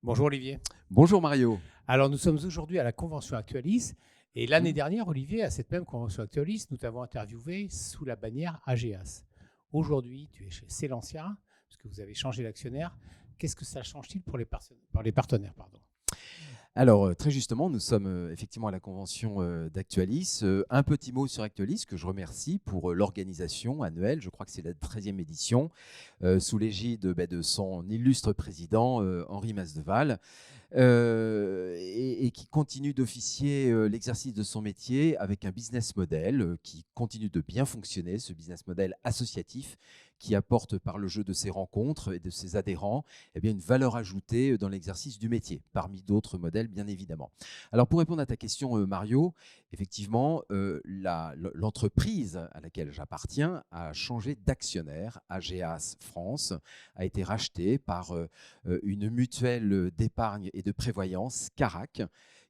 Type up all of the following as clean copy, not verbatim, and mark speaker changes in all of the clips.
Speaker 1: Bonjour Olivier.
Speaker 2: Bonjour Mario.
Speaker 1: Alors nous sommes aujourd'hui à la convention Actualis et l'année dernière, Olivier, à cette même convention Actualis, nous t'avons interviewé sous la bannière AGEAS. Aujourd'hui, tu es chez Celentia, parce que vous avez changé d'actionnaire. Qu'est-ce que ça change-t-il pour les partenaires pardon.
Speaker 2: Alors, très justement, nous sommes effectivement à la convention d'Actualis. Un petit mot sur Actualis que je remercie pour l'organisation annuelle. Je crois que c'est la 13e édition, sous l'égide de son illustre président, Henri Masdeval, et qui continue d'officier l'exercice de son métier avec un business model qui continue de bien fonctionner, ce business model associatif qui apporte par le jeu de ses rencontres et de ses adhérents une valeur ajoutée dans l'exercice du métier, parmi d'autres modèles bien évidemment. Alors pour répondre à ta question Mario, effectivement l'entreprise à laquelle j'appartiens a changé d'actionnaire. AGEAS France a été rachetée par une mutuelle d'épargne et de prévoyance, Carac,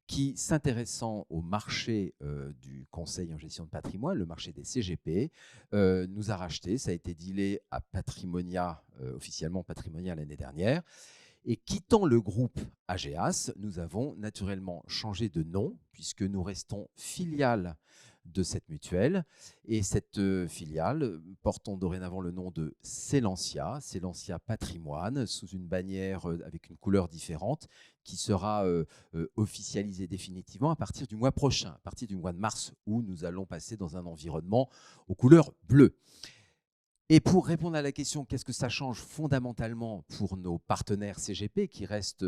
Speaker 2: qui, s'intéressant au marché du conseil en gestion de patrimoine, le marché des CGP, nous a racheté. Ça a été dealé à Patrimonia, officiellement Patrimonia l'année dernière. Et quittant le groupe AGEAS, nous avons naturellement changé de nom puisque nous restons filiale de cette mutuelle. Et cette filiale, portant dorénavant le nom de Celentia, Celentia Patrimoine, sous une bannière avec une couleur différente, qui sera officialisée définitivement à partir du mois prochain, à partir du mois de mars, où nous allons passer dans un environnement aux couleurs bleues. Et pour répondre à la question, qu'est-ce que ça change fondamentalement pour nos partenaires CGP, qui restent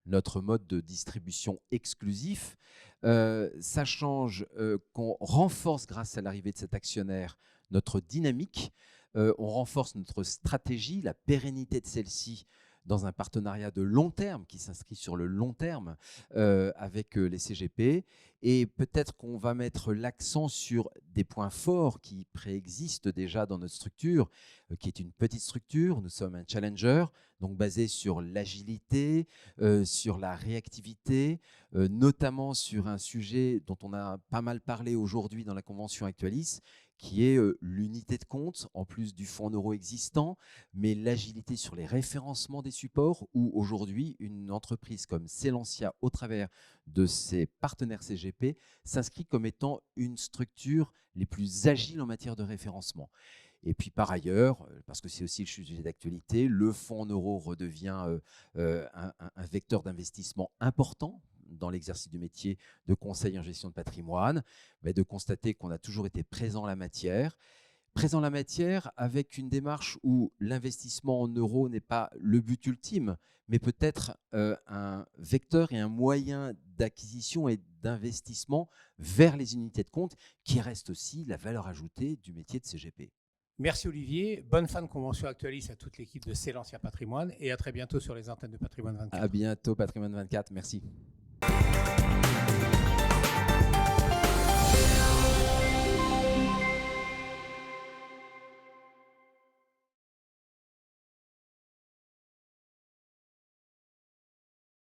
Speaker 2: notre mode de distribution exclusif, ça change qu'on renforce, grâce à l'arrivée de cet actionnaire, notre dynamique, on renforce notre stratégie, la pérennité de celle-ci, dans un partenariat de long terme qui s'inscrit sur le long terme avec les CGP. Et peut-être qu'on va mettre l'accent sur des points forts qui préexistent déjà dans notre structure, qui est une petite structure. Nous sommes un challenger, donc basé sur l'agilité, sur la réactivité, notamment sur un sujet dont on a pas mal parlé aujourd'hui dans la convention Actualis, qui est l'unité de compte, en plus du fonds en euros existant, mais l'agilité sur les référencements des supports, où aujourd'hui, une entreprise comme Celentia, au travers de ses partenaires CGP, s'inscrit comme étant une structure les plus agiles en matière de référencement. Et puis par ailleurs, parce que c'est aussi le sujet d'actualité, le fonds en euros redevient un vecteur d'investissement important dans l'exercice du métier de conseil en gestion de patrimoine, mais de constater qu'on a toujours été présent en la matière. Présent en la matière avec une démarche où l'investissement en euros n'est pas le but ultime, mais peut-être un vecteur et un moyen d'acquisition et d'investissement vers les unités de compte, qui reste aussi la valeur ajoutée du métier de CGP.
Speaker 1: Merci Olivier, bonne fin de convention Actualis à toute l'équipe de Celentia Patrimoine et à très bientôt sur les antennes de Patrimoine 24.
Speaker 2: À bientôt Patrimoine 24, merci.